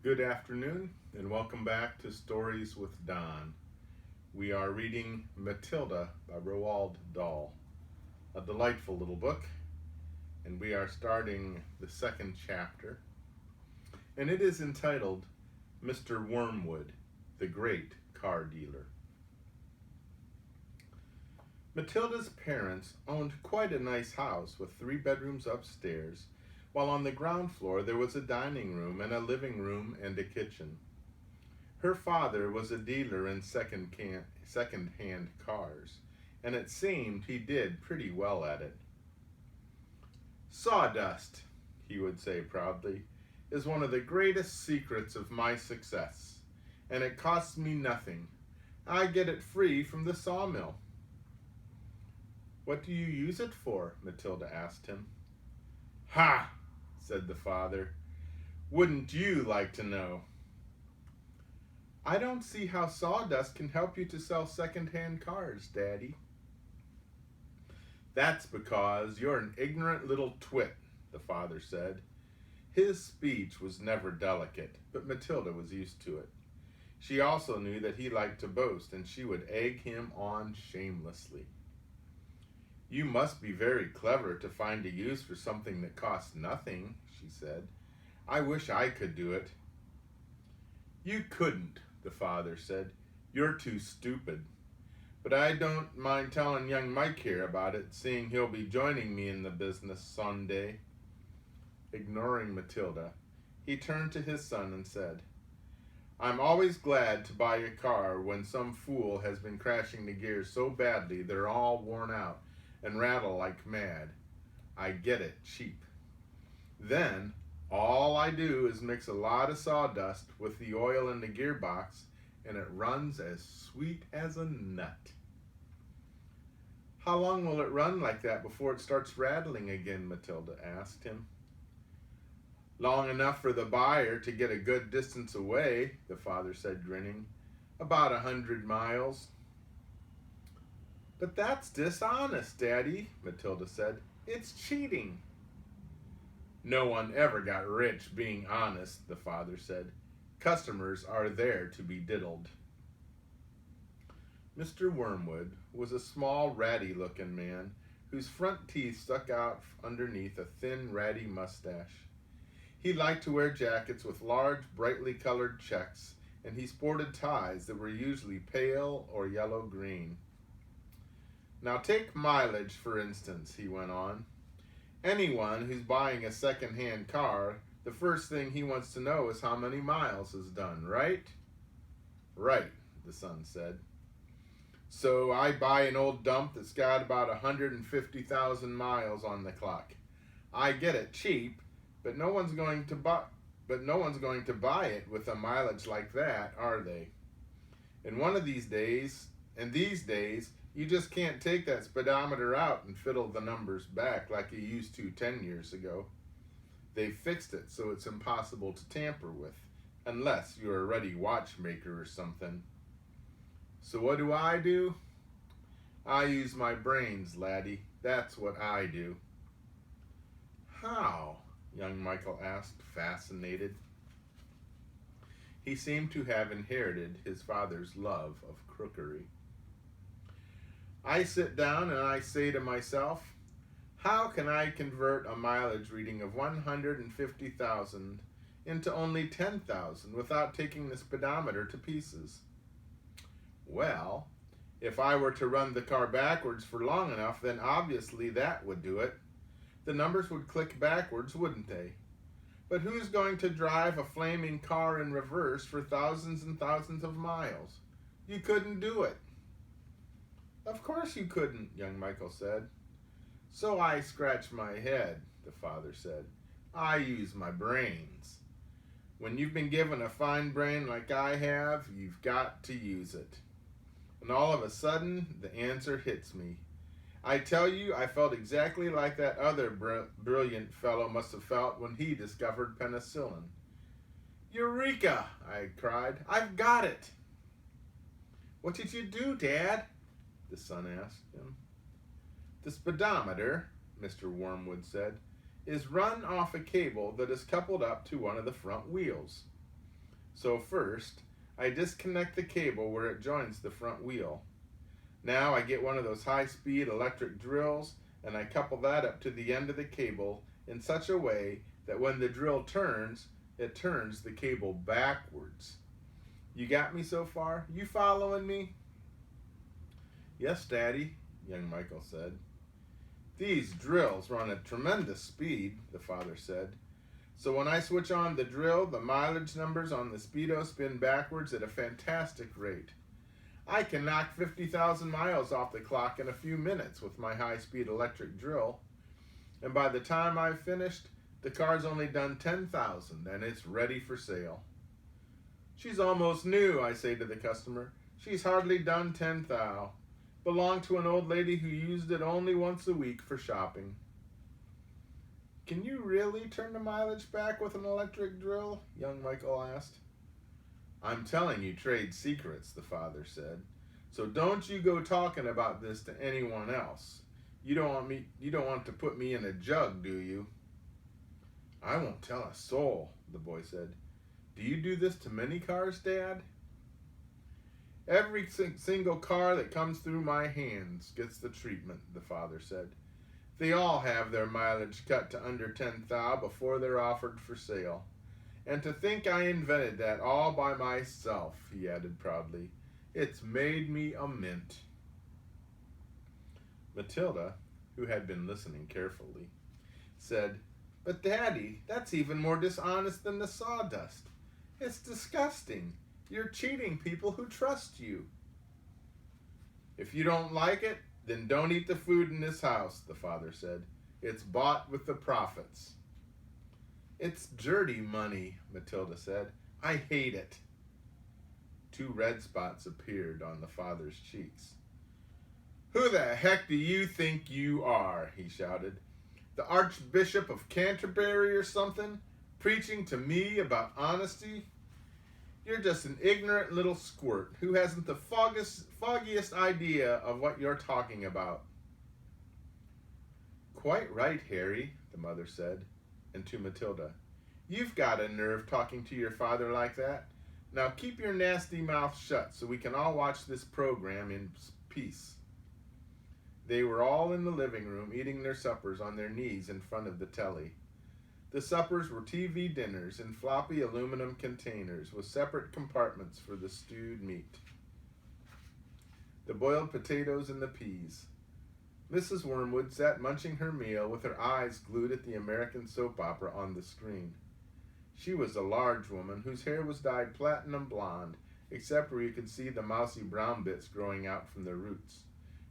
Good afternoon, and welcome back to Stories with Don. We are reading Matilda by Roald Dahl, a delightful little book, and we are starting the second chapter, and it is entitled Mr. Wormwood, the Great Car Dealer. Matilda's parents owned quite a nice house with 3 bedrooms upstairs, while on the ground floor there was a dining room and a living room and a kitchen. Her father was a dealer in second-hand cars, and it seemed he did pretty well at it. Sawdust, he would say proudly, is one of the greatest secrets of my success, and it costs me nothing. I get it free from the sawmill. What do you use it for? Matilda asked him. Ha! Said the father. Wouldn't you like to know? I don't see how sawdust can help you to sell second-hand cars, Daddy. That's because you're an ignorant little twit, the father said. His speech was never delicate, but Matilda was used to it. She also knew that he liked to boast, and she would egg him on shamelessly. You must be very clever to find a use for something that costs nothing, she said. I wish I could do it. You couldn't, the father said. You're too stupid. But I don't mind telling young Mike here about it, seeing he'll be joining me in the business Sunday. Ignoring Matilda, he turned to his son and said, I'm always glad to buy a car when some fool has been crashing the gears so badly they're all worn out and rattle like mad. I get it cheap. Then, all I do is mix a lot of sawdust with the oil in the gearbox, and it runs as sweet as a nut. How long will it run like that before it starts rattling again? Matilda asked him. Long enough for the buyer to get a good distance away, the father said, grinning. About 100 miles. But that's dishonest, Daddy, Matilda said. It's cheating. No one ever got rich being honest, the father said. Customers are there to be diddled. Mr. Wormwood was a small, ratty-looking man whose front teeth stuck out underneath a thin, ratty mustache. He liked to wear jackets with large, brightly colored checks, and he sported ties that were usually pale or yellow-green. Now take mileage, for instance, he went on. Anyone who's buying a second-hand car, the first thing he wants to know is how many miles is done, right? Right, the son said. So I buy an old dump that's got about 150,000 miles on the clock. I get it cheap, but no one's going to buy it with a mileage like that, are they? These days, you just can't take that speedometer out and fiddle the numbers back like you used to 10 years ago. They fixed it so it's impossible to tamper with, unless you're a ready watchmaker or something. So what do? I use my brains, laddie. That's what I do. How? Young Michael asked, fascinated. He seemed to have inherited his father's love of crookery. I sit down and I say to myself, how can I convert a mileage reading of 150,000 into only 10,000 without taking the speedometer to pieces? Well, if I were to run the car backwards for long enough, then obviously that would do it. The numbers would click backwards, wouldn't they? But who's going to drive a flaming car in reverse for thousands and thousands of miles? You couldn't do it. Of course you couldn't, young Michael said. So I scratch my head, the father said. I use my brains. When you've been given a fine brain like I have, you've got to use it. And all of a sudden, the answer hits me. I tell you, I felt exactly like that other brilliant fellow must have felt when he discovered penicillin. Eureka! I cried. I've got it! What did you do, Dad? The son asked him. The speedometer, Mr. Wormwood said, is run off a cable that is coupled up to one of the front wheels. So first, I disconnect the cable where it joins the front wheel. Now I get one of those high-speed electric drills and I couple that up to the end of the cable in such a way that when the drill turns, it turns the cable backwards. You got me so far? You following me? Yes, Daddy, young Michael said. These drills run at tremendous speed, the father said. So when I switch on the drill, the mileage numbers on the speedo spin backwards at a fantastic rate. I can knock 50,000 miles off the clock in a few minutes with my high-speed electric drill. And by the time I've finished, the car's only done 10,000 and it's ready for sale. She's almost new, I say to the customer. She's hardly done 10,000. Belonged to an old lady who used it only once a week for shopping. Can you really turn the mileage back with an electric drill? Young Michael asked. I'm telling you trade secrets, the father said. So don't you go talking about this to anyone else. You don't want to put me in a jug, do you? I won't tell a soul, the boy said. Do you do this to many cars, Dad? Every single car that comes through my hands gets the treatment, the father said. They all have their mileage cut to under 10,000 before they're offered for sale. And to think I invented that all by myself, he added proudly. It's made me a mint. Matilda, who had been listening carefully, said, But Daddy, that's even more dishonest than the sawdust. It's disgusting. You're cheating people who trust you. If you don't like it, then don't eat the food in this house, the father said. It's bought with the profits. It's dirty money, Matilda said. I hate it. 2 red spots appeared on the father's cheeks. Who the heck do you think you are? He shouted. The Archbishop of Canterbury or something? Preaching to me about honesty? You're just an ignorant little squirt who hasn't the foggiest idea of what you're talking about. Quite right, Harry, the mother said, and to Matilda, You've got a nerve talking to your father like that. Now keep your nasty mouth shut so we can all watch this program in peace. They were all in the living room eating their suppers on their knees in front of the telly. The suppers were TV dinners in floppy aluminum containers with separate compartments for the stewed meat, the boiled potatoes, and the peas. Mrs. Wormwood sat munching her meal with her eyes glued at the American soap opera on the screen. She was a large woman whose hair was dyed platinum blonde, except where you could see the mousy brown bits growing out from the roots.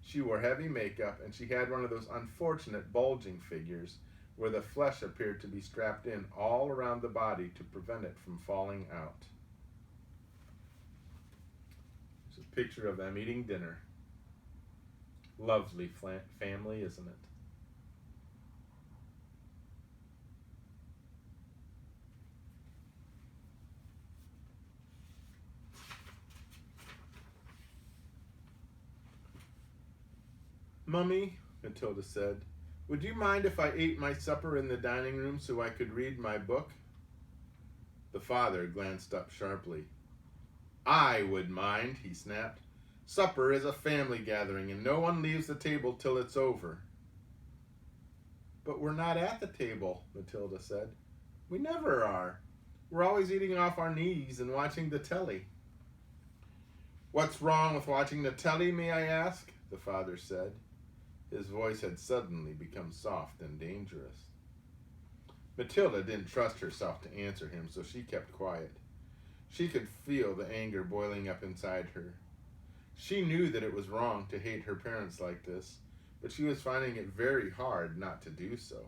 She wore heavy makeup, and she had one of those unfortunate bulging figures where the flesh appeared to be strapped in all around the body to prevent it from falling out. There's a picture of them eating dinner. Lovely family, isn't it? Mummy, Matilda said, would you mind if I ate my supper in the dining room so I could read my book? The father glanced up sharply. I would mind, he snapped. Supper is a family gathering and no one leaves the table till it's over. But we're not at the table, Matilda said. We never are. We're always eating off our knees and watching the telly. What's wrong with watching the telly, may I ask? The father said. His voice had suddenly become soft and dangerous. Matilda didn't trust herself to answer him, so she kept quiet. She could feel the anger boiling up inside her. She knew that it was wrong to hate her parents like this, but she was finding it very hard not to do so.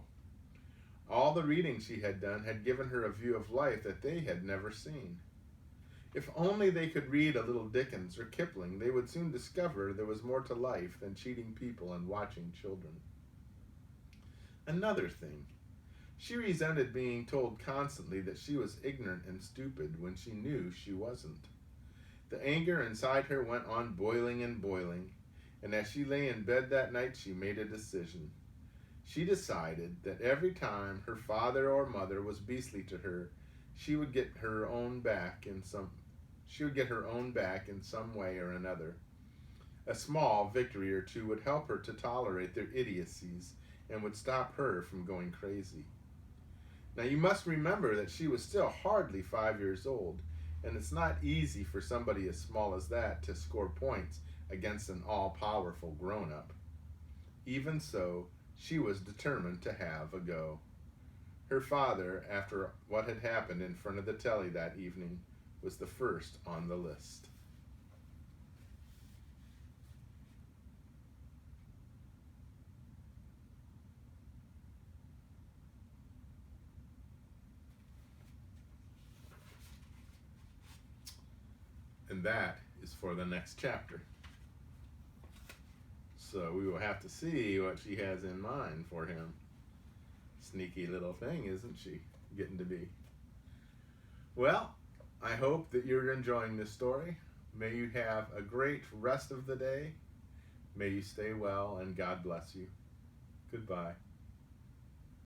All the reading she had done had given her a view of life that they had never seen. If only they could read a little Dickens or Kipling, they would soon discover there was more to life than cheating people and watching children. Another thing, she resented being told constantly that she was ignorant and stupid when she knew she wasn't. The anger inside her went on boiling and boiling, and as she lay in bed that night, she made a decision. She decided that every time her father or mother was beastly to her, she would get her own back in some way or another. A small victory or two would help her to tolerate their idiocies and would stop her from going crazy. Now you must remember that she was still hardly 5 years old, and it's not easy for somebody as small as that to score points against an all-powerful grown-up. Even so, she was determined to have a go. Her father, after what had happened in front of the telly that evening, was the first on the list. And that is for the next chapter. So we will have to see what she has in mind for him. Sneaky little thing, isn't she? Getting to be. Well, I hope that you're enjoying this story. May you have a great rest of the day. May you stay well, and God bless you. Goodbye.